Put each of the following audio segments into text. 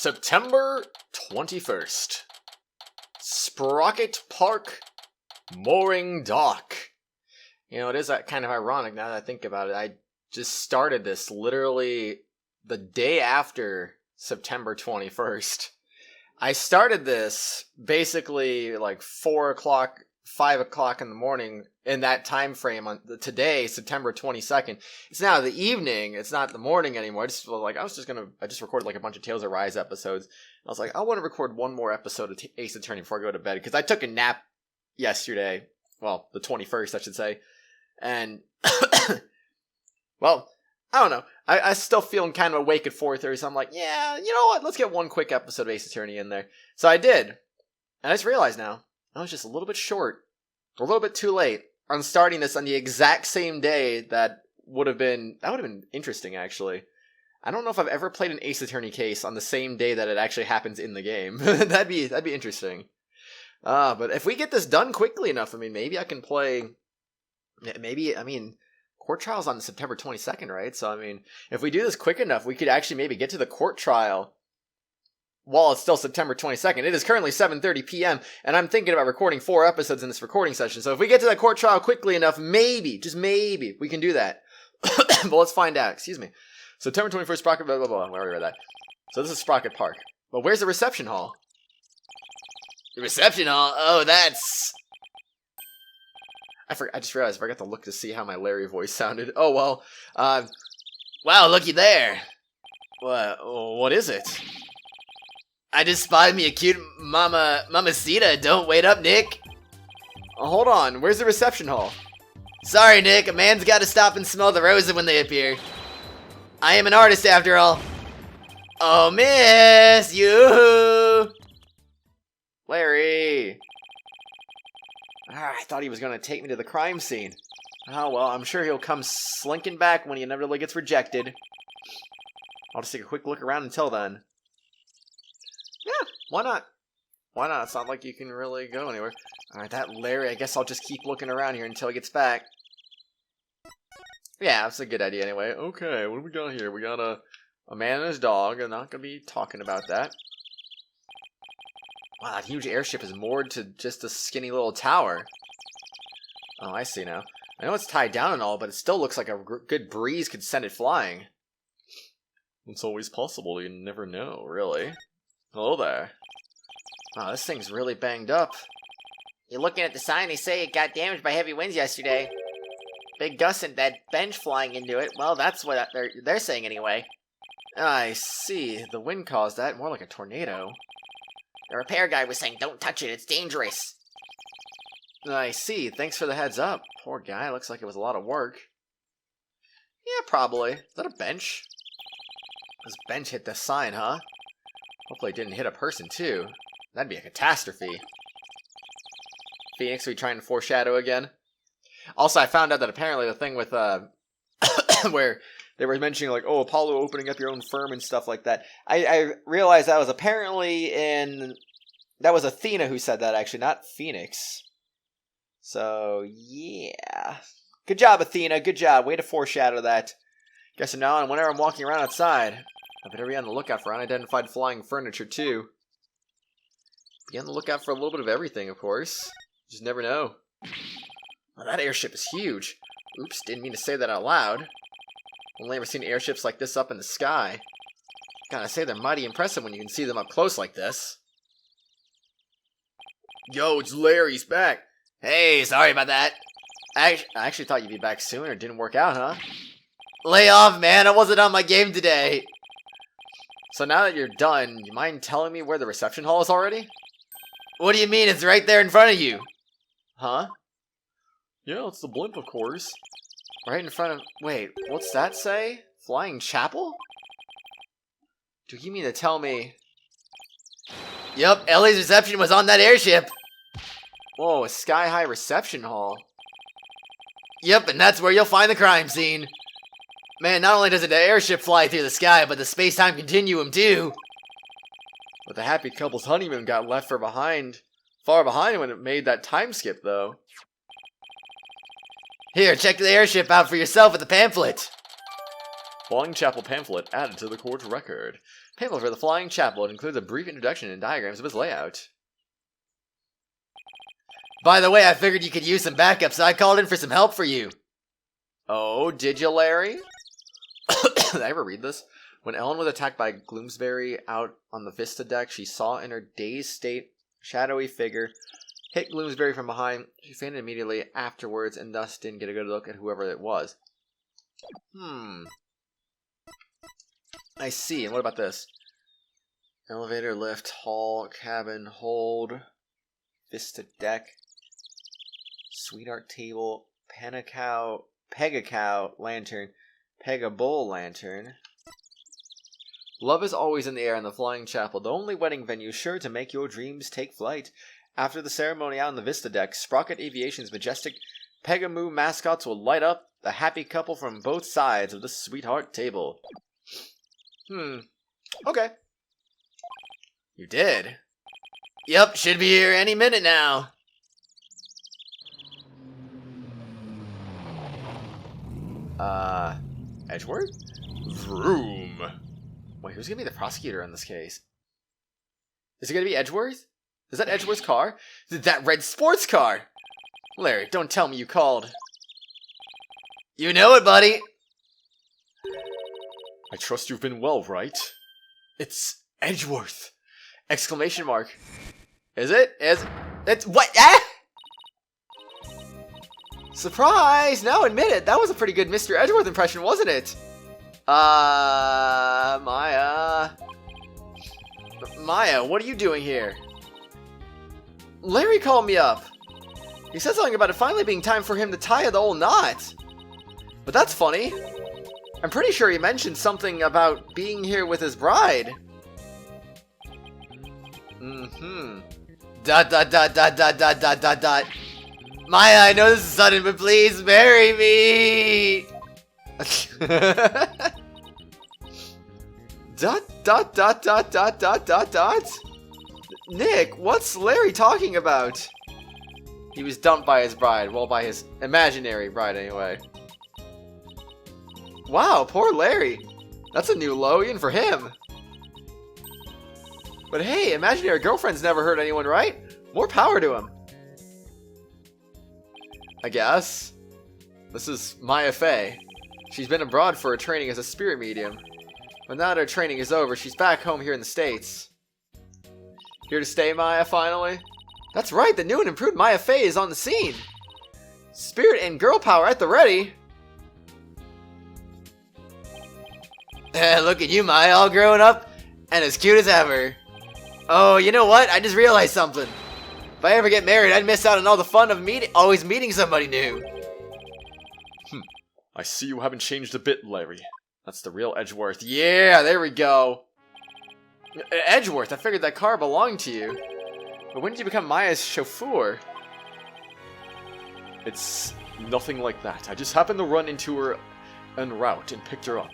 September 21st. Sprocket Park, Mooring Dock. You know, it is kind of ironic now that I think about it. I just started this literally the day after September 21st. I started this basically like 4 o'clock, 5 o'clock in the morning in that time frame on today, September 22nd. It's now the evening. It's not the morning anymore. I just recorded like a bunch of Tales of Rise episodes. I was like, I want to record one more episode of Ace Attorney before I go to bed because I took a nap yesterday. Well, the 21st, I should say. And, well, I don't know. I still feeling kind of awake at 4:30, so I'm like, yeah, you know what? Let's get one quick episode of Ace Attorney in there. So I did. And I just realized now, I was just a little bit short, a little bit too late on starting this on the exact same day that would have been interesting, actually. I don't know if I've ever played an Ace Attorney case on the same day that it actually happens in the game. that'd be interesting. But if we get this done quickly enough, I mean, maybe I can play, court trial's on September 22nd, right? So, I mean, if we do this quick enough, we could actually maybe get to the court trial while it's still September 22nd. It is currently 7:30 p.m., and I'm thinking about recording 4 episodes in this recording session. So if we get to that court trial quickly enough, maybe, just maybe, we can do that. But let's find out. Excuse me. September 21st, Sprocket, blah, blah, blah. I already read that. So this is Sprocket Park. But where's the reception hall? The reception hall? Oh, that's... I just realized I forgot to look to see how my Larry voice sounded. Oh, well. Wow, looky there. What is it? I just spotted me a cute mamacita. Don't wait up, Nick. Hold on. Where's the reception hall? Sorry, Nick. A man's got to stop and smell the roses when they appear. I am an artist, after all. Oh, miss. You. Larry. I thought he was going to take me to the crime scene. Oh, well, I'm sure he'll come slinking back when he inevitably gets rejected. I'll just take a quick look around until then. Yeah, why not? Why not? It's not like you can really go anywhere. Alright, that Larry, I guess I'll just keep looking around here until he gets back. Yeah, that's a good idea anyway. Okay, what do we got here? We got a man and his dog. I'm not going to be talking about that. Wow, that huge airship is moored to just a skinny little tower. Oh, I see now. I know it's tied down and all, but it still looks like a good breeze could send it flying. It's always possible. You never know, really. Hello there. Wow, this thing's really banged up. You're looking at the sign, they say it got damaged by heavy winds yesterday. Big gust and that bench flying into it. Well, that's what they're saying anyway. I see. The wind caused that. More like a tornado. The repair guy was saying, don't touch it, it's dangerous. I see. Thanks for the heads up. Poor guy, looks like it was a lot of work. Yeah, probably. Is that a bench? This bench hit the sign, huh? Hopefully it didn't hit a person, too. That'd be a catastrophe. Phoenix, are we trying to foreshadow again? Also, I found out that apparently the thing with, where they were mentioning, like, oh, Apollo opening up your own firm and stuff like that. I realized that was apparently that was Athena who said that, actually, not Phoenix. So, yeah. Good job, Athena. Good job. Way to foreshadow that. Guess from now on, whenever I'm walking around outside, I better be on the lookout for unidentified flying furniture, too. Be on the lookout for a little bit of everything, of course. Just never know. Well, that airship is huge. Oops, didn't mean to say that out loud. Only ever seen airships like this up in the sky. Gotta say, they're mighty impressive when you can see them up close like this. Yo, it's Larry, he's back. Hey, sorry about that. I actually thought you'd be back soon, or it didn't work out, huh? Lay off, man, I wasn't on my game today. So now that you're done, you mind telling me where the reception hall is already? What do you mean, it's right there in front of you? Huh? Yeah, it's the blimp, of course. Right in front of... Wait, what's that say? Flying Chapel? Do you mean to tell me... Yep, Ellie's reception was on that airship. Whoa, a sky-high reception hall. Yep, and that's where you'll find the crime scene. Man, not only does the airship fly through the sky, but the space-time continuum, too. But the happy couple's honeymoon got left far behind when it made that time skip, though. Here, check the airship out for yourself with the pamphlet. Flying Chapel pamphlet added to the court record. Pamphlet for the Flying Chapel. It includes a brief introduction and diagrams of its layout. By the way, I figured you could use some backup, so I called in for some help for you. Oh, did you, Larry? Did I ever read this? When Ellen was attacked by Gloomsbury out on the Vista deck, she saw in her dazed state shadowy figure hit Gloomsbury from behind. She fainted immediately afterwards and thus didn't get a good look at whoever it was. I see. And what about this? Elevator, lift, hall, cabin, hold, Vista deck, sweetheart table, Peg-a-cow lantern, Peg-a-bowl lantern. Love is always in the air in the Flying Chapel, the only wedding venue sure to make your dreams take flight. After the ceremony out on the Vista deck, Sprocket Aviation's majestic Pegamoo mascots will light up the happy couple from both sides of the sweetheart table. Okay. You did? Yep, should be here any minute now. Edgeworth? Vroom. Wait, who's gonna be the prosecutor in this case? Is it gonna be Edgeworth? Is that Edgeworth's car? That red sports car! Larry, don't tell me you called. You know it, buddy! I trust you've been well, Wright? It's Edgeworth! Exclamation mark. Is it? It's what? Surprise! Now admit it! That was a pretty good Mr. Edgeworth impression, wasn't it? Maya, what are you doing here? Larry called me up. He said something about it finally being time for him to tie the old knot. But that's funny. I'm pretty sure he mentioned something about being here with his bride. Dot. Maya, I know this is sudden, but please marry me. Dot. Nick, what's Larry talking about? He was dumped by his bride. Well, by his imaginary bride, anyway. Wow, poor Larry. That's a new low, even for him. But hey, imaginary girlfriends never hurt anyone, right? More power to him. I guess. This is Maya Fey. She's been abroad for her training as a spirit medium. But now that her training is over, she's back home here in the States. Here to stay, Maya, finally? That's right, the new and improved Maya Fey is on the scene. Spirit and girl power at the ready. Look at you, Maya, all grown up and as cute as ever. Oh, you know what? I just realized something. If I ever get married, I'd miss out on all the fun of always meeting somebody new. I see you haven't changed a bit, Larry. That's the real Edgeworth. Yeah, there we go. Edgeworth, I figured that car belonged to you. But when did you become Maya's chauffeur? It's nothing like that. I just happened to run into her en route and picked her up.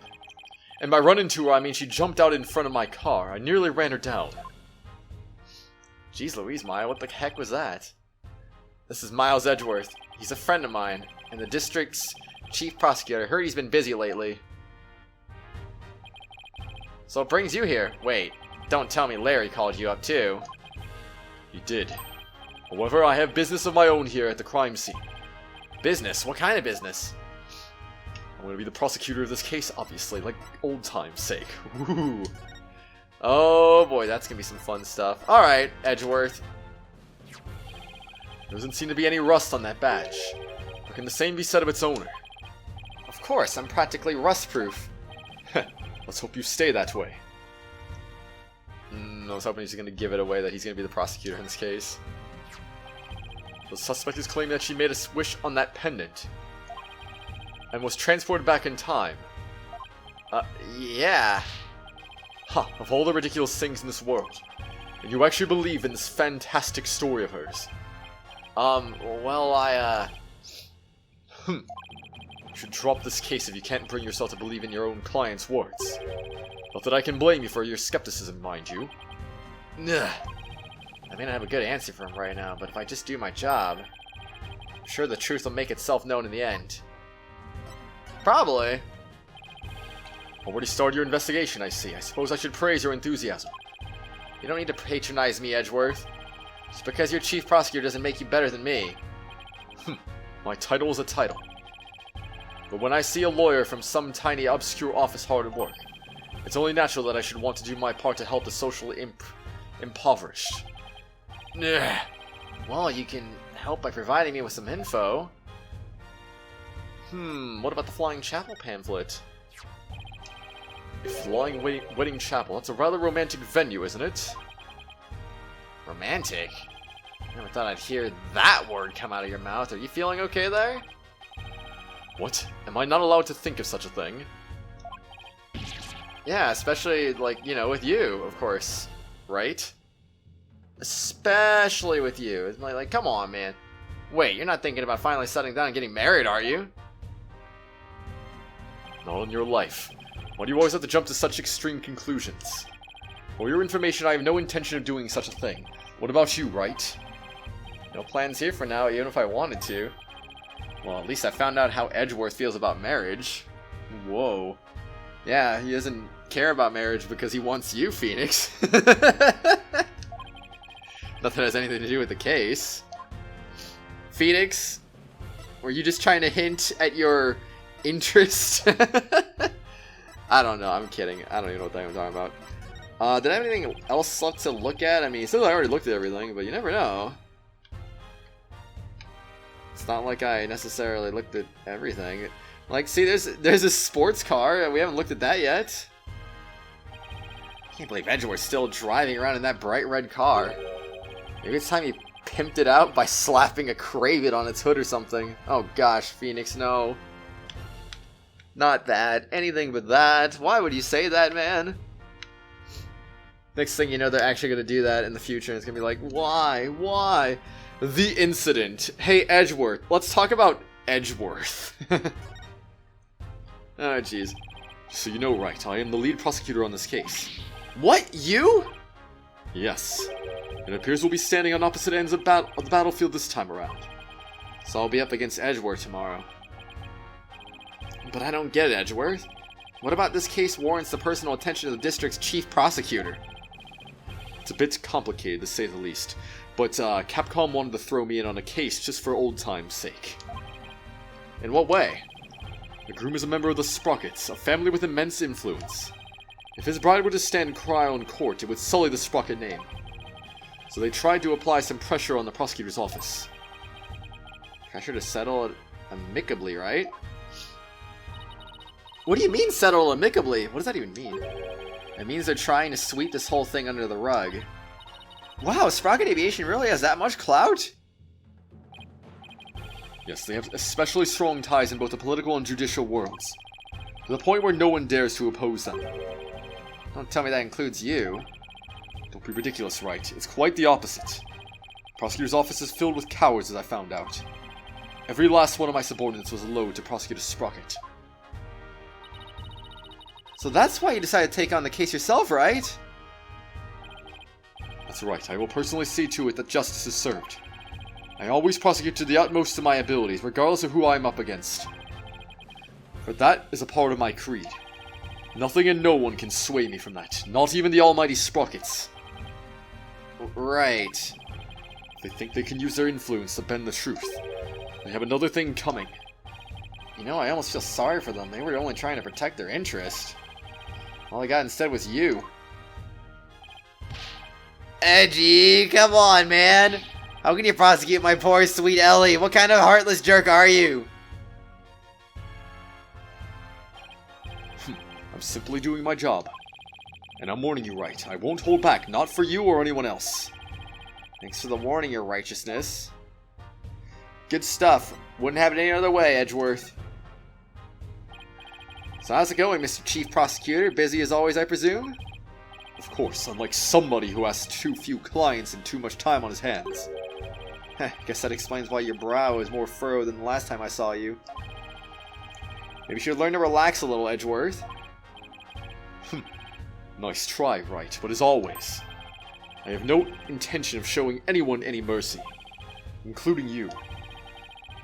And by run into her, I mean she jumped out in front of my car. I nearly ran her down. Jeez Louise, Maya, what the heck was that? This is Miles Edgeworth. He's a friend of mine, and the district's chief prosecutor. I heard he's been busy lately. So what brings you here? Wait, don't tell me Larry called you up too. He did. However, I have business of my own here at the crime scene. Business? What kind of business? I'm going to be the prosecutor of this case, obviously, like old time's sake. Woo. Oh boy, that's going to be some fun stuff. Alright, Edgeworth. There doesn't seem to be any rust on that badge. But can the same be said of its owner? Of course, I'm practically rust-proof. Let's hope you stay that way. I was hoping he's going to give it away that he's going to be the prosecutor in this case. The suspect is claiming that she made a wish on that pendant and was transported back in time. Yeah. Ha, of all the ridiculous things in this world, and you actually believe in this fantastic story of hers. Well, You should drop this case if you can't bring yourself to believe in your own client's words. Not that I can blame you for your skepticism, mind you. Ugh. I may not have a good answer for him right now, but if I just do my job, I'm sure the truth will make itself known in the end. Probably. Already started your investigation, I see. I suppose I should praise your enthusiasm. You don't need to patronize me, Edgeworth. Just because you're chief prosecutor doesn't make you better than me. My title is a title. But when I see a lawyer from some tiny, obscure office hard at work, it's only natural that I should want to do my part to help the socially impoverished. Well, you can help by providing me with some info. What about the Flying Chapel pamphlet? A flying wedding chapel. That's a rather romantic venue, isn't it? Romantic? Never thought I'd hear that word come out of your mouth. Are you feeling okay there? What? Am I not allowed to think of such a thing? Yeah, especially, like, you know, with you, of course. Right? Especially with you. It's like, come on, man. Wait, you're not thinking about finally settling down and getting married, are you? Not in your life. Why do you always have to jump to such extreme conclusions? For your information, I have no intention of doing such a thing. What about you, Wright? No plans here for now, even if I wanted to. Well, at least I found out how Edgeworth feels about marriage. Whoa. Yeah, he doesn't care about marriage because he wants you, Phoenix. Nothing has anything to do with the case. Phoenix, were you just trying to hint at your interest? I don't know, I'm kidding. I don't even know what I'm talking about. Did I have anything else left to look at? I mean, it says I already looked at everything, but you never know. It's not like I necessarily looked at everything. Like, see, there's a sports car, and we haven't looked at that yet. I can't believe Edgeworth's still driving around in that bright red car. Maybe it's time he pimped it out by slapping a Kravet on its hood or something. Oh gosh, Phoenix, no. Not that. Anything but that. Why would you say that, man? Next thing you know, they're actually going to do that in the future, and it's going to be like, why? Why? The incident. Hey, Edgeworth. Let's talk about Edgeworth. Oh, jeez. So you know, Wright, I am the lead prosecutor on this case. What? You? Yes. It appears we'll be standing on opposite ends of the battlefield this time around. So I'll be up against Edgeworth tomorrow. But I don't get it, Edgeworth. What about this case warrants the personal attention of the district's chief prosecutor? It's a bit complicated, to say the least. But Capcom wanted to throw me in on a case just for old time's sake. In what way? The groom is a member of the Sprockets, a family with immense influence. If his bride were to stand trial in court, it would sully the Sprocket name. So they tried to apply some pressure on the prosecutor's office. Pressure to settle it amicably, right? What do you mean, settle amicably? What does that even mean? It means they're trying to sweep this whole thing under the rug. Wow, Sprocket Aviation really has that much clout? Yes, they have especially strong ties in both the political and judicial worlds, to the point where no one dares to oppose them. Don't tell me that includes you. Don't be ridiculous, Wright. It's quite the opposite. The prosecutor's office is filled with cowards, as I found out. Every last one of my subordinates was low to prosecute a Sprocket. So that's why you decided to take on the case yourself, right? That's right. I will personally see to it that justice is served. I always prosecute to the utmost of my abilities, regardless of who I am up against. For that is a part of my creed. Nothing and no one can sway me from that, not even the almighty Sprockets. Right. They think they can use their influence to bend the truth. They have another thing coming. You know, I almost feel sorry for them. They were only trying to protect their interest. All I got instead was you. Edgy, come on, man. How can you prosecute my poor sweet Ellie? What kind of heartless jerk are you? I'm simply doing my job. And I'm warning you, Wright. I won't hold back, not for you or anyone else. Thanks for the warning, your righteousness. Good stuff. Wouldn't have it any other way, Edgeworth. So how's it going, Mr. Chief Prosecutor? Busy as always, I presume? Of course, unlike somebody who has too few clients and too much time on his hands. Guess that explains why your brow is more furrowed than the last time I saw you. Maybe you should learn to relax a little, Edgeworth. Nice try, Wright, but as always, I have no intention of showing anyone any mercy, including you.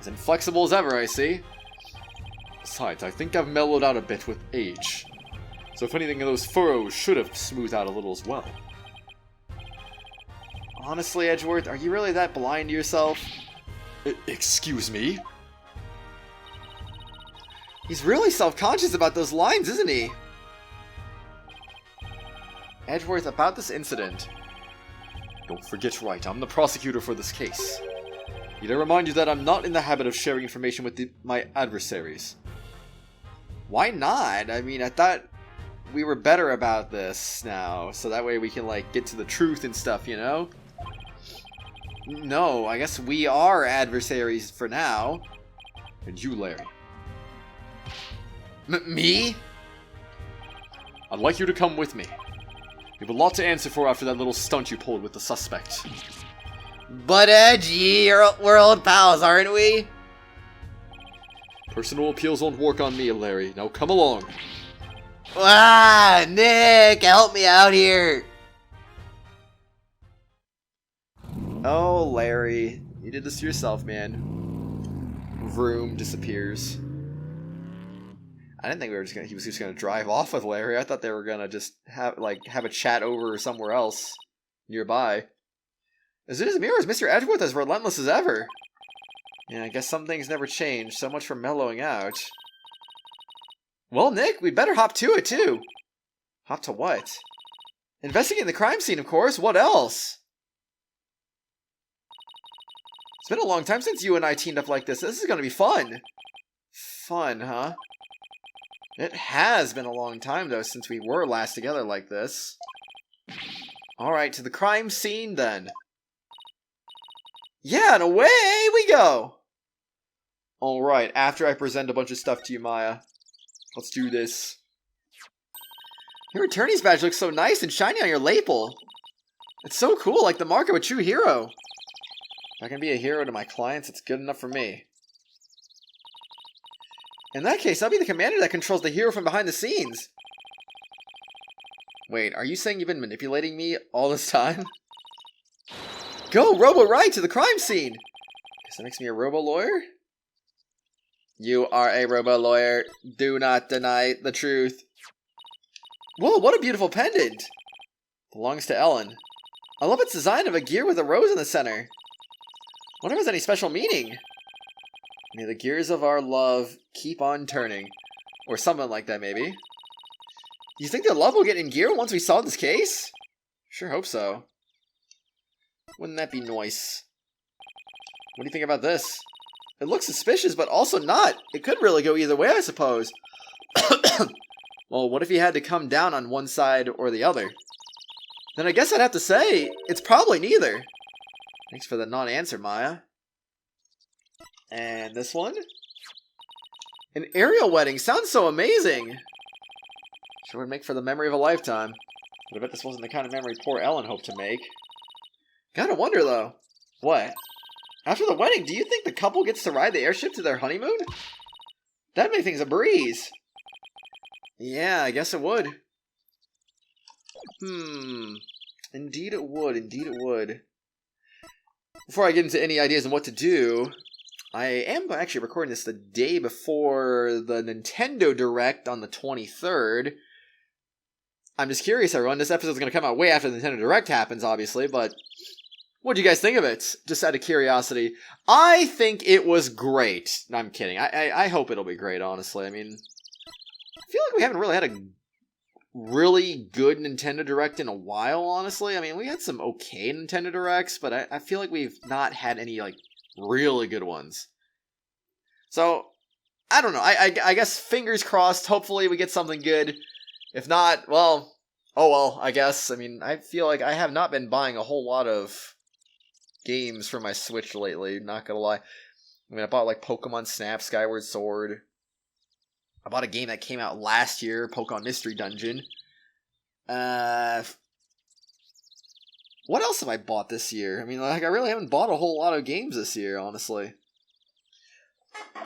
As inflexible as ever, I see. Besides, I think I've mellowed out a bit with age. So if anything, those furrows should have smoothed out a little as well. Honestly, Edgeworth, are you really that blind to yourself? Excuse me? He's really self-conscious about those lines, isn't he? Edgeworth, about this incident. Don't forget, Wright, I'm the prosecutor for this case. Need I remind you that I'm not in the habit of sharing information with my adversaries. Why not? I mean, I thought we were better about this now, so that way we can, like, get to the truth and stuff, you know? No, I guess we are adversaries for now. And you, Larry. Me? I'd like you to come with me. You have a lot to answer for after that little stunt you pulled with the suspect. But Edgy, we're old pals, aren't we? Personal appeals won't work on me, Larry. Now come along. Ah, Nick, help me out here. Oh, Larry, you did this to yourself, man. Vroom disappears. I didn't think he was just gonna drive off with Larry. I thought they were gonna just have a chat over somewhere else nearby. As good as Mirror is Mr. Edgeworth as relentless as ever. Yeah, I guess some things never change. So much for mellowing out. Well, Nick, we better hop to it too. Hop to what? Investigating the crime scene, of course. What else? It's been a long time since you and I teamed up like this. This is gonna be fun. Fun, huh? It has been a long time, though, since we were last together like this. Alright, to the crime scene, then. Yeah, and away we go! Alright, after I present a bunch of stuff to you, Maya. Let's do this. Your attorney's badge looks so nice and shiny on your lapel. It's so cool, like the mark of a true hero. If I can be a hero to my clients, it's good enough for me. In that case, I'll be the commander that controls the hero from behind the scenes. Wait, are you saying you've been manipulating me all this time? Go, Robo-Wright, to the crime scene! Guess that makes me a robo-lawyer? You are a robo-lawyer. Do not deny the truth. Whoa, what a beautiful pendant! Belongs to Ellen. I love its design of a gear with a rose in the center. Wonder if it has any special meaning. May the gears of our love keep on turning. Or something like that, maybe. You think their love will get in gear once we solve this case? Sure hope so. Wouldn't that be nice? What do you think about this? It looks suspicious, but also not. It could really go either way, I suppose. Well, what if you had to come down on one side or the other? Then I guess I'd have to say, it's probably neither. Thanks for the non-answer, Maya. And this one? An aerial wedding sounds so amazing. Sure would make for the memory of a lifetime. But I bet this wasn't the kind of memory poor Ellen hoped to make. Gotta wonder, though. What? After the wedding, do you think the couple gets to ride the airship to their honeymoon? That'd make things a breeze. Yeah, I guess it would. Indeed it would. Indeed it would. Before I get into any ideas on what to do, I am actually recording this the day before the Nintendo Direct on the 23rd. I'm just curious, everyone. This episode is going to come out way after the Nintendo Direct happens, obviously, but what do you guys think of it? Just out of curiosity. I think it was great. No, I'm kidding. I hope it'll be great, honestly. I mean, I feel like we haven't really had a really good Nintendo Direct in a while, honestly. I mean, we had some okay Nintendo Directs, but I feel like we've not had any, like, really good ones. So, I don't know. I guess fingers crossed. Hopefully we get something good. If not, well, oh well, I guess. I mean, I feel like I have not been buying a whole lot of games for my Switch lately, not gonna lie. I mean, I bought like Pokemon Snap, Skyward Sword. I bought a game that came out last year, Pokemon Mystery Dungeon. What else have I bought this year? I mean, like, I really haven't bought a whole lot of games this year, honestly.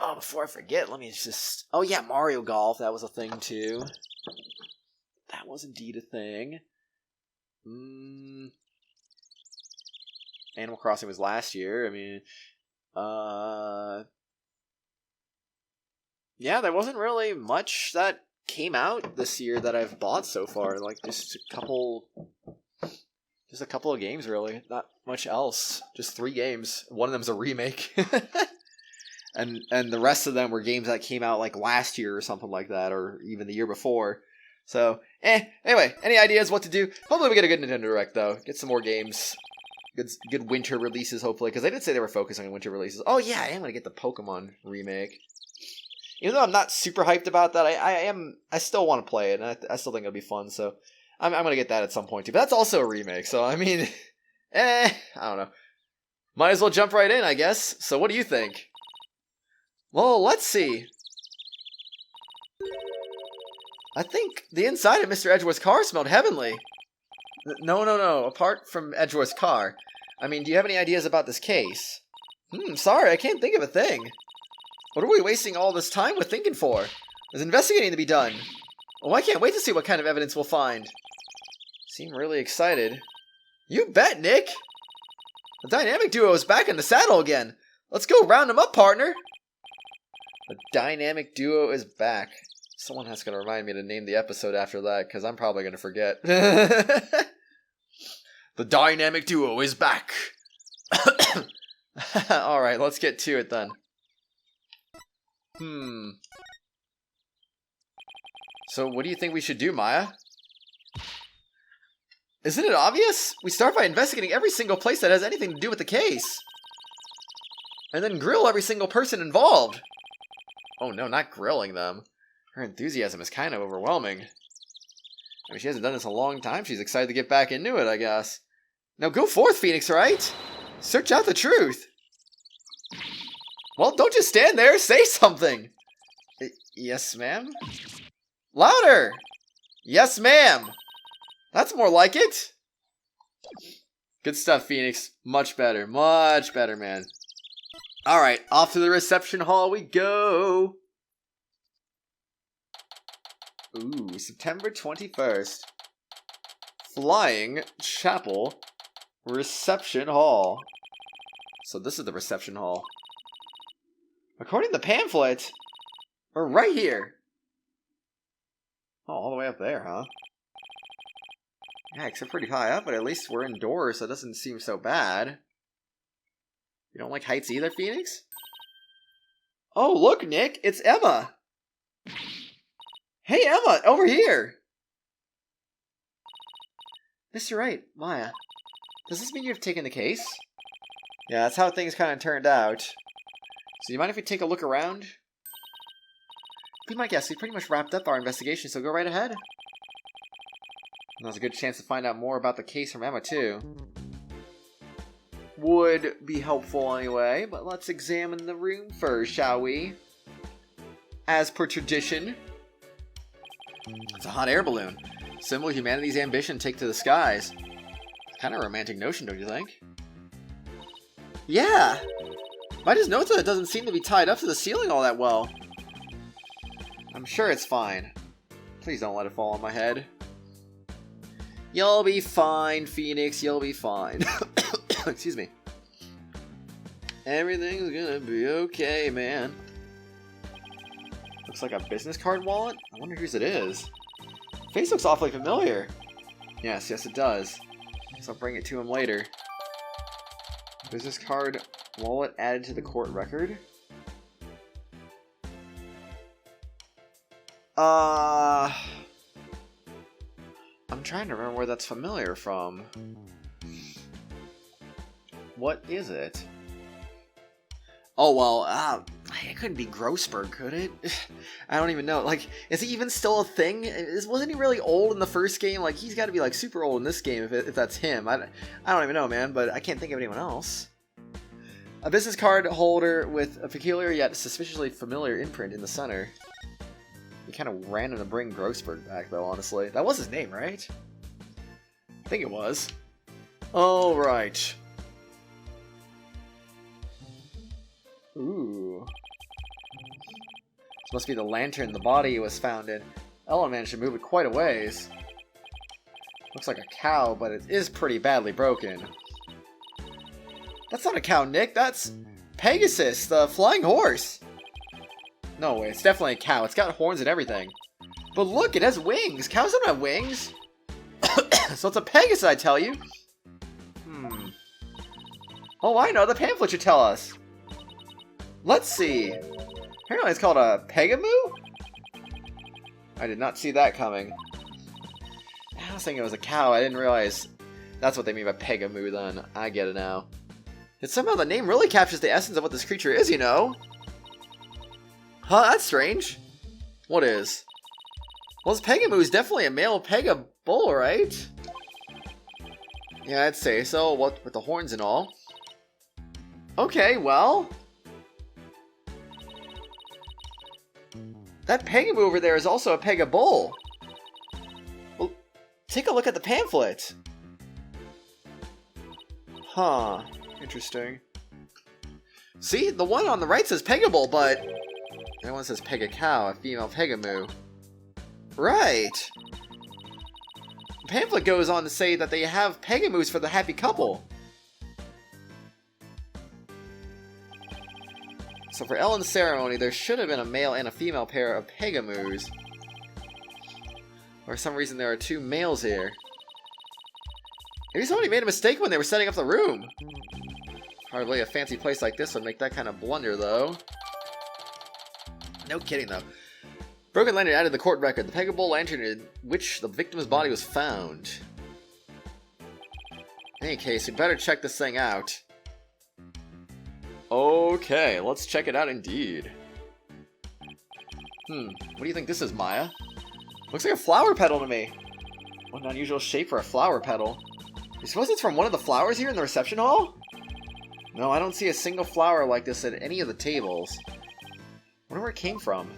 Oh, before I forget, let me just... Oh yeah, Mario Golf, that was a thing too. That was indeed a thing. Animal Crossing was last year. I mean, yeah, there wasn't really much that came out this year that I've bought so far. Like, just a couple of games, really. Not much else. Just 3 games. One of them's a remake. and the rest of them were games that came out, like, last year or something like that, or even the year before. So, anyway, any ideas what to do? Hopefully we get a good Nintendo Direct, though. Get some more games. Good winter releases, hopefully, because they did say they were focusing on winter releases. Oh, yeah, I am going to get the Pokemon remake. Even though I'm not super hyped about that, I still want to play it, and I still think it'll be fun, so I'm going to get that at some point, too. But that's also a remake, so, I mean, I don't know. Might as well jump right in, I guess. So what do you think? Well, let's see. I think the inside of Mr. Edgeworth's car smelled heavenly. No. Apart from Edgeworth's car. I mean, do you have any ideas about this case? Sorry, I can't think of a thing. What are we wasting all this time with thinking for? There's investigating to be done. Oh, I can't wait to see what kind of evidence we'll find. Seem really excited. You bet, Nick! The dynamic duo is back in the saddle again. Let's go round them up, partner. The dynamic duo is back. Someone has to remind me to name the episode after that, because I'm probably going to forget. The dynamic duo is back. Alright, let's get to it then. So what do you think we should do, Maya? Isn't it obvious? We start by investigating every single place that has anything to do with the case. And then grill every single person involved. Oh no, not grilling them. Her enthusiasm is kind of overwhelming. I mean, she hasn't done this in a long time. She's excited to get back into it, I guess. Now go forth, Phoenix Wright. Search out the truth. Well, don't just stand there. Say something. Yes, ma'am? Louder. Yes, ma'am. That's more like it. Good stuff, Phoenix. Much better. Much better, man. Alright, off to the reception hall we go. Ooh, September 21st. Flying Chapel Reception Hall. So this is the reception hall. According to the pamphlet, we're right here. Oh, all the way up there, huh? Yeah, except pretty high up, but at least we're indoors, so it doesn't seem so bad. You don't like heights either, Phoenix? Oh, look, Nick, it's Emma. Hey, Emma, over here. Mr. Wright, Maya, does this mean you've taken the case? Yeah, that's how things kind of turned out. So you mind if we take a look around? Be my guest, we pretty much wrapped up our investigation, so go right ahead. And there's a good chance to find out more about the case from Emma, too. Would be helpful anyway, but let's examine the room first, shall we? As per tradition. It's a hot air balloon. Symbol of humanity's ambition take to the skies. Kind of a romantic notion, don't you think? Yeah! Might just notice that it doesn't seem to be tied up to the ceiling all that well. I'm sure it's fine. Please don't let it fall on my head. You'll be fine, Phoenix. You'll be fine. Excuse me. Everything's gonna be okay, man. Looks like a business card wallet? I wonder whose it is. Face looks awfully familiar. Yes, it does. So I'll bring it to him later. Business card wallet added to the court record? I'm trying to remember where that's familiar from. What is it? Oh, well, it couldn't be Grossberg, could it? I don't even know. Like, is he even still a thing? Wasn't he really old in the first game? Like, he's got to be, like, super old in this game if that's him. I don't even know, man, but I can't think of anyone else. A business card holder with a peculiar yet suspiciously familiar imprint in the center. He kind of random to bring Grossberg back, though, honestly. That was his name, right? I think it was. Alright. Ooh. This must be the lantern the body was found in. Ellen managed to move it quite a ways. Looks like a cow, but it is pretty badly broken. That's not a cow, Nick. That's Pegasus, the flying horse. No way, it's definitely a cow. It's got horns and everything. But look, it has wings. Cows don't have wings. So it's a Pegasus, I tell you. Oh, I know. The pamphlet should tell us. Let's see. Apparently it's called a Pegamoo? I did not see that coming. I was thinking it was a cow. I didn't realize that's what they mean by Pegamoo then. I get it now. And somehow the name really captures the essence of what this creature is, you know? Huh, that's strange. What is? Well, this Pegamoo is definitely a male Pega bull, right? Yeah, I'd say so. What with the horns and all. Okay, well. That Pegamoo over there is also a Pega bull. Well, take a look at the pamphlet. Huh. Interesting. See, the one on the right says Pega bull, but the other one says Pega cow, a female Pegamoo. Right. The pamphlet goes on to say that they have Pegamoos for the happy couple. So for Ellen's ceremony, there should have been a male and a female pair of Pegamoos. For some reason, there are two males here. Maybe somebody made a mistake when they were setting up the room. Hardly a fancy place like this would make that kind of blunder, though. No kidding, though. Broken lantern added the court record. The Pega bull lantern in which the victim's body was found. In any case, we'd better check this thing out. Okay, let's check it out indeed. What do you think this is, Maya? Looks like a flower petal to me. What an unusual shape for a flower petal. You suppose it's from one of the flowers here in the reception hall? No, I don't see a single flower like this at any of the tables. I wonder where it came from.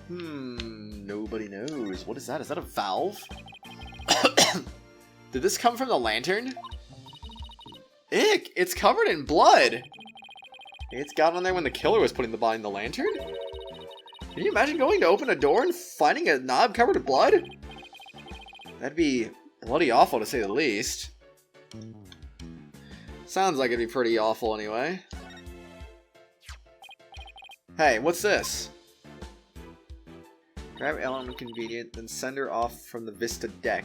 Nobody knows. What is that? Is that a valve? Did this come from the lantern? Ick! It's covered in blood! It's got on there when the killer was putting the body in the lantern? Can you imagine going to open a door and finding a knob covered in blood? That'd be bloody awful to say the least. Sounds like it'd be pretty awful anyway. Hey, what's this? Grab Ellen when convenient, then send her off from the Vista deck.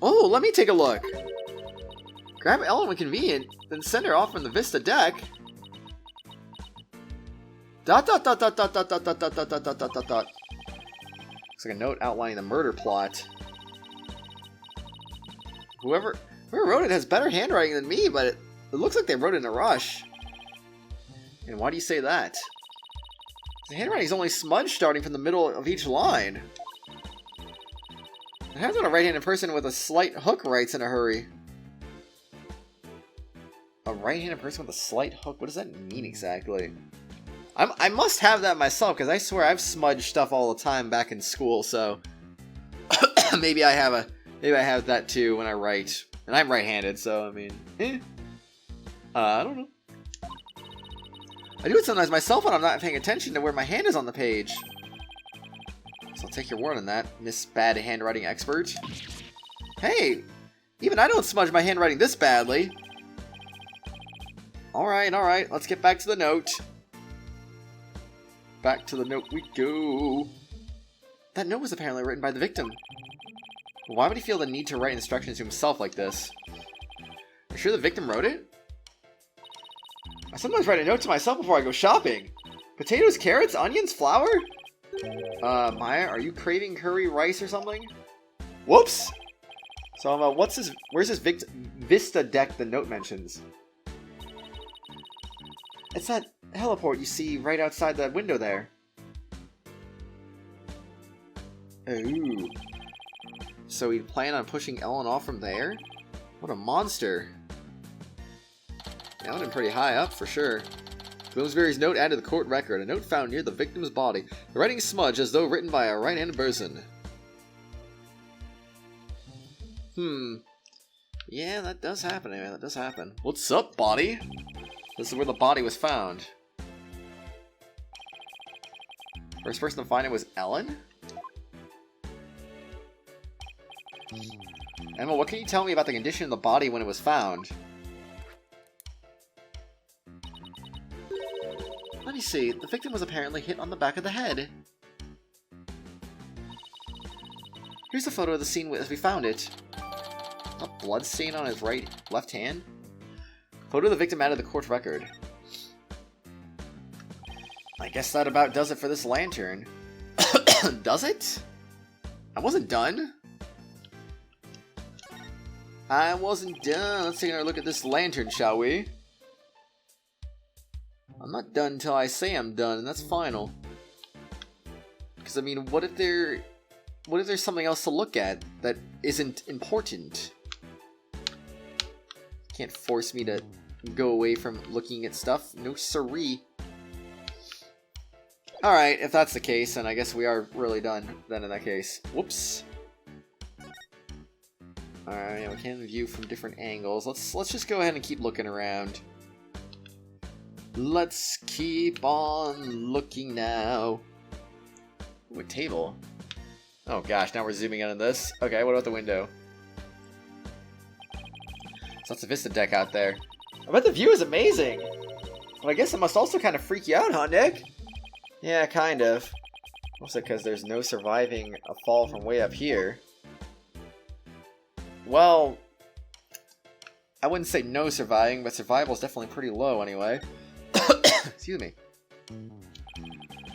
Oh, let me take a look! Grab Ellen when convenient, then send her off from the Vista deck? Dot dot dot dot dot dot dot dot dot dot dot dot dot dot. Looks like a note outlining the murder plot. Whoever wrote it has better handwriting than me, but it looks like they wrote it in a rush. And why do you say that? The handwriting is only smudged starting from the middle of each line. It has on a right-handed person with a slight hook writes in a hurry. A right-handed person with a slight hook? What does that mean exactly? I must have that myself, because I swear I've smudged stuff all the time back in school, so maybe I have that too when I write. And I'm right-handed, so I mean, I don't know. I do it sometimes myself when I'm not paying attention to where my hand is on the page. So I'll take your word on that, Miss Bad Handwriting Expert. Hey, even I don't smudge my handwriting this badly. Alright, let's get back to the note. Back to the note we go. That note was apparently written by the victim. Why would he feel the need to write instructions to himself like this? Are you sure the victim wrote it? I sometimes write a note to myself before I go shopping. Potatoes, carrots, onions, flour? Maya, are you craving curry rice or something? Whoops! So, where's this Vista deck the note mentions? It's that heliport you see right outside that window there. Ooh. So he'd plan on pushing Ellen off from there? What a monster. Ellen pretty high up for sure. Bloomsbury's note added to the court record. A note found near the victim's body. The writing smudged as though written by a right-handed person. Yeah, that does happen, man. That does happen. What's up, body? This is where the body was found. First person to find it was Ellen? Emma, what can you tell me about the condition of the body when it was found? Let me see. The victim was apparently hit on the back of the head. Here's a photo of the scene as we found it. A blood stain on his left hand? Photo of the victim added to the court record. I guess that about does it for this lantern. Does it? I wasn't done. I wasn't done. Let's take another look at this lantern, shall we? I'm not done until I say I'm done, and that's final. Because, I mean, what if there's something else to look at that isn't important? Can't force me to go away from looking at stuff. No siree. Alright, if that's the case, then I guess we are really done then in that case. Whoops. Alright, we can view from different angles. Let's just go ahead and keep looking around. Let's keep on looking now. Ooh, a table. Oh gosh, now we're zooming in on this. Okay, what about the window? So that's a vista deck out there. I bet the view is amazing. But I guess it must also kind of freak you out, huh, Nick? Yeah, kind of. Also because there's no surviving a fall from way up here. Well, I wouldn't say no surviving, but survival's definitely pretty low anyway. Excuse me.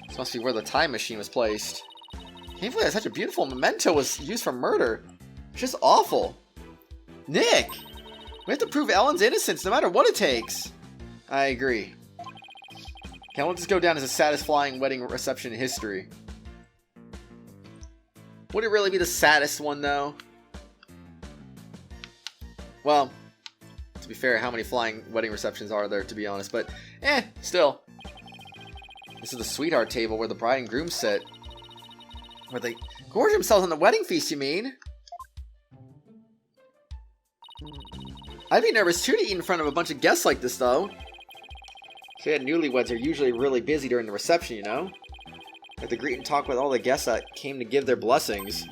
This must be where the time machine was placed. Can't believe that such a beautiful memento was used for murder. It's just awful. Nick! We have to prove Ellen's innocence no matter what it takes. I agree. Can't let this go down as a satisfying wedding reception in history. Would it really be the saddest one, though? Well, to be fair, how many flying wedding receptions are there, to be honest? But, still. This is the sweetheart table where the bride and groom sit. Where they gorge themselves on the wedding feast, you mean? I'd be nervous too to eat in front of a bunch of guests like this, though. So yeah, newlyweds are usually really busy during the reception, you know? Like the greet and talk with all the guests that came to give their blessings.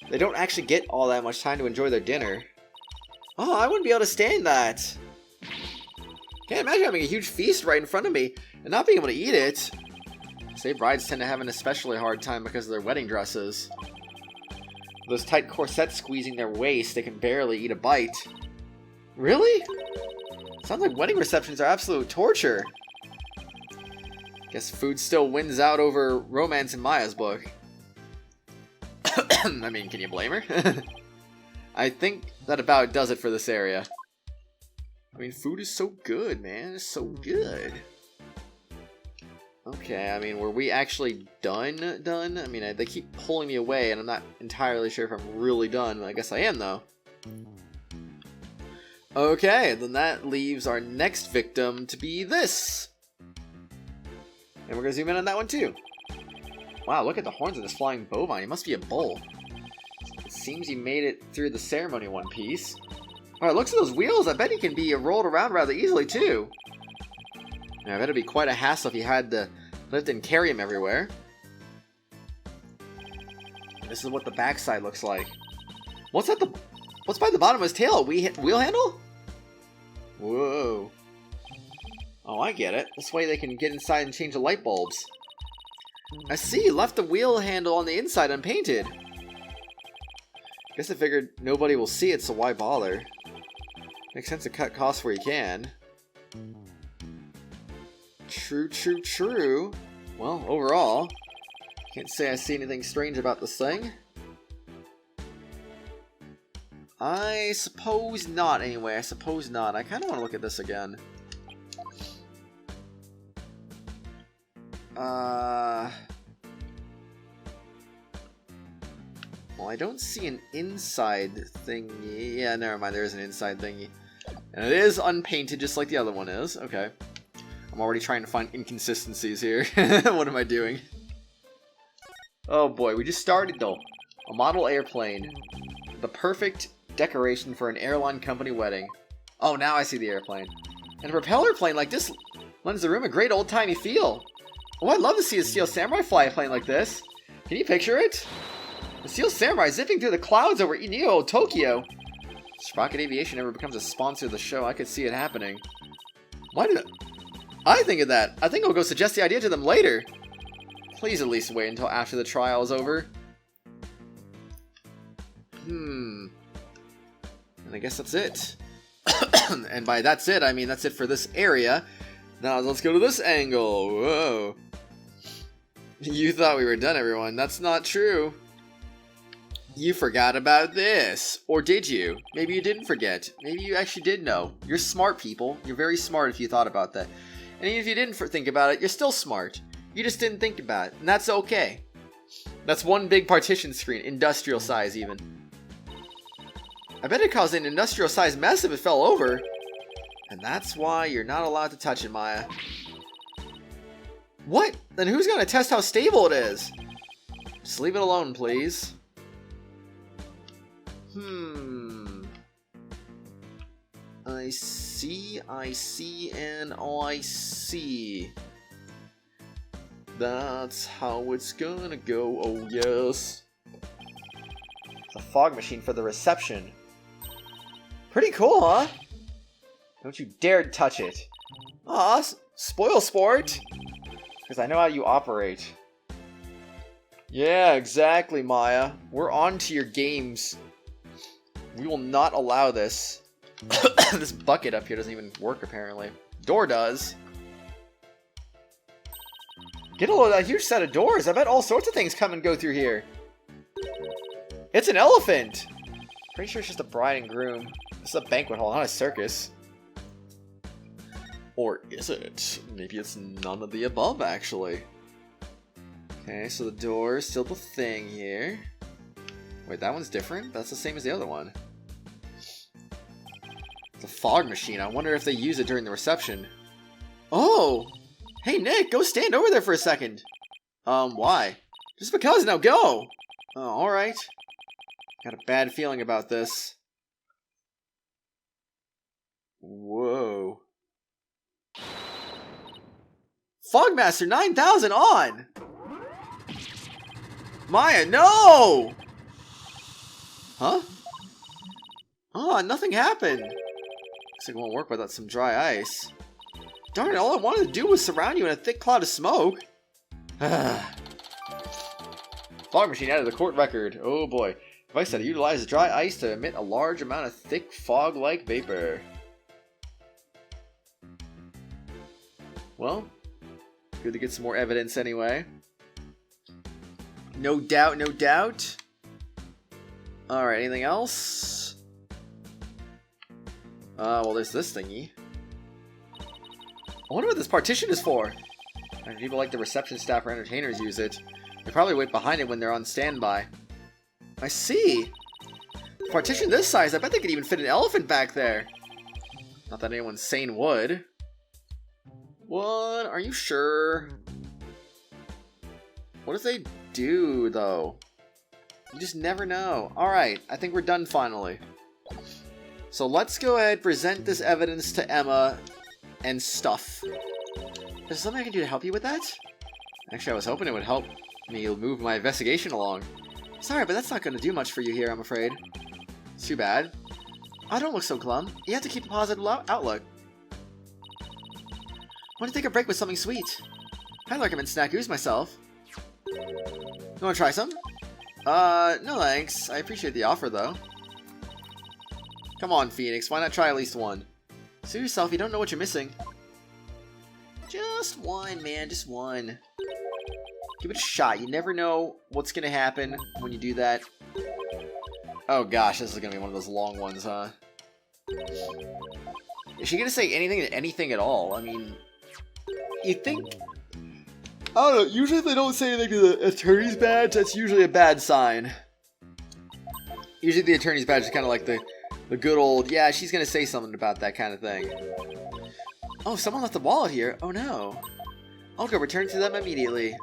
They don't actually get all that much time to enjoy their dinner. Oh, I wouldn't be able to stand that. Can't imagine having a huge feast right in front of me and not being able to eat it. Say brides tend to have an especially hard time because of their wedding dresses. Those tight corsets squeezing their waist, they can barely eat a bite. Really? Sounds like wedding receptions are absolute torture. Guess food still wins out over romance in Maya's book. I mean, can you blame her? I think that about does it for this area. I mean, food is so good, man. It's so good. Okay, I mean, were we actually done? I mean, they keep pulling me away, and I'm not entirely sure if I'm really done. I guess I am, though. Okay, then that leaves our next victim to be this. And we're going to zoom in on that one, too. Wow, look at the horns of this flying bovine. It must be a bull. It seems he made it through the ceremony one piece. Alright, looks at those wheels. I bet he can be rolled around rather easily, too. Now, I bet it'd be quite a hassle if you had to lift and carry him everywhere. This is what the backside looks like. What's by the bottom of his tail? Wheel handle? Whoa. Oh, I get it. This way they can get inside and change the light bulbs. I see, left the wheel handle on the inside unpainted. Guess I figured nobody will see it, so why bother? Makes sense to cut costs where you can. True, true, true. Well, overall, can't say I see anything strange about this thing. I suppose not, anyway. I suppose not. I kind of want to look at this again. Well, I don't see an inside thingy. Yeah, never mind. There is an inside thingy. And it is unpainted, just like the other one is. Okay. I'm already trying to find inconsistencies here. What am I doing? Oh boy, we just started though. A model airplane. The perfect decoration for an airline company wedding. Oh, now I see the airplane. And a propeller plane like this lends the room a great old-timey feel. Oh, I'd love to see a Steel Samurai fly a plane like this. Can you picture it? The Steel Samurai zipping through the clouds over Inyo, Tokyo. If Sprocket Aviation ever becomes a sponsor of the show, I could see it happening. Why did I think of that? I think I'll go suggest the idea to them later. Please at least wait until after the trial is over. And I guess that's it. And by that's it, I mean that's it for this area. Now let's go to this angle. Whoa. You thought we were done, everyone. That's not true. You forgot about this. Or did you? Maybe you didn't forget. Maybe you actually did know. You're smart, people. You're very smart if you thought about that. And even if you didn't think about it, you're still smart. You just didn't think about it. And that's okay. That's one big partition screen. Industrial size, even. I bet it caused an industrial size mess if it fell over. And that's why you're not allowed to touch it, Maya. What? Then who's going to test how stable it is? Just leave it alone, please. I see, and I see. That's how it's gonna go, oh yes. It's a fog machine for the reception. Pretty cool, huh? Don't you dare touch it. Aw, spoil sport. Because I know how you operate. Yeah, exactly, Maya. We're on to your games. We will not allow this. This bucket up here doesn't even work, apparently. Door does. Get a load of that huge set of doors. I bet all sorts of things come and go through here. It's an elephant. Pretty sure it's just a bride and groom. This is a banquet hall, not a circus. Or is it? Maybe it's none of the above, actually. Okay, so the door is still the thing here. Wait, that one's different? That's the same as the other one. It's a fog machine. I wonder if they use it during the reception. Oh! Hey, Nick, go stand over there for a second. Why? Just because, now go! Oh, alright. Got a bad feeling about this. Whoa. Fogmaster 9000 on! Maya, no! Huh? Oh, nothing happened. Looks like it won't work without some dry ice. Darn it, all I wanted to do was surround you in a thick cloud of smoke. Fog machine added to the court record. Oh boy. Device that utilizes dry ice to emit a large amount of thick fog-like vapor. Well, good to get some more evidence anyway. No doubt, no doubt. Alright, anything else? Well, there's this thingy. I wonder what this partition is for. And people like the reception staff or entertainers use it. They probably wait behind it when they're on standby. I see. A partition this size, I bet they could even fit an elephant back there. Not that anyone sane would. What? Are you sure? What if they do, though? You just never know. Alright, I think we're done finally. So let's go ahead and present this evidence to Emma and stuff. Is there something I can do to help you with that? Actually, I was hoping it would help me move my investigation along. Sorry, but that's not going to do much for you here, I'm afraid. It's too bad. Oh, don't look so glum. You have to keep a positive outlook. Want to take a break with something sweet? I'd recommend Snack-Oos myself. You want to try some? No thanks. I appreciate the offer, though. Come on, Phoenix. Why not try at least one? Suit yourself. You don't know what you're missing. Just one, man. Just one. Give it a shot. You never know what's going to happen when you do that. Oh, gosh. This is going to be one of those long ones, huh? Is she going to say anything at all? I mean, you think... I don't know. Usually if they don't say anything to the attorney's badge, that's usually a bad sign. Usually the attorney's badge is kind of like the good old, yeah, she's going to say something about that kind of thing. Oh, someone left the wallet here. Oh, no. I'll go return to them immediately.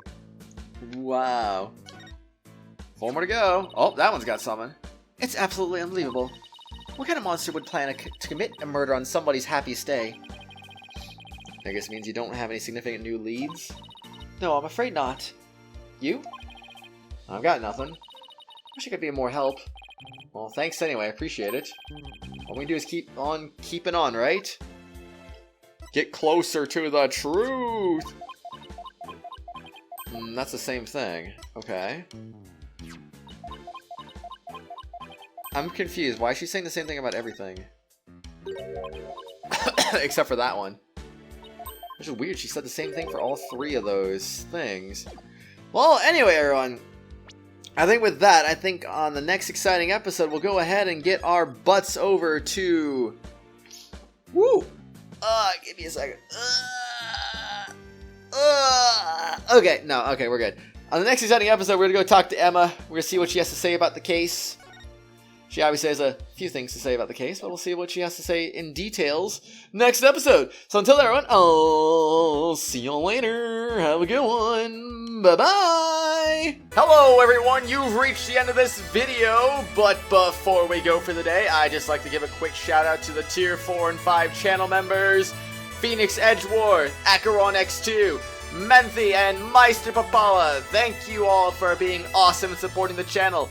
Wow. 4 more to go. Oh, that one's got someone. It's absolutely unbelievable. What kind of monster would plan to commit a murder on somebody's happy stay? I guess it means you don't have any significant new leads? No, I'm afraid not. You? I've got nothing. Wish I could be of more help. Well, thanks anyway, I appreciate it. All we do is keep on keeping on, right? Get closer to the truth! That's the same thing. Okay. I'm confused. Why is she saying the same thing about everything? Except for that one. Which is weird. She said the same thing for all 3 of those things. Well, anyway, everyone. I think with that, I think on the next exciting episode, we'll go ahead and get our butts over to... Woo! Give me a second. Okay, no, okay, we're good. On the next exciting episode, we're going to go talk to Emma. We're going to see what she has to say about the case. She obviously has a few things to say about the case, but we'll see what she has to say in details next episode. So until then, everyone, I'll see you later. Have a good one. Bye-bye. Hello, everyone. You've reached the end of this video, but before we go for the day, I'd just like to give a quick shout-out to the Tier 4 and 5 channel members, Phoenix Edgeworth, Acheron X2, Menthy, and Meister Papala. Thank you all for being awesome and supporting the channel.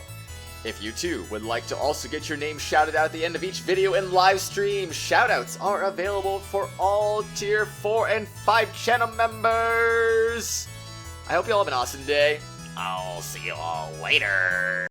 If you too would like to also get your name shouted out at the end of each video and live stream, shoutouts are available for all Tier 4 and 5 channel members. I hope you all have an awesome day. I'll see you all later.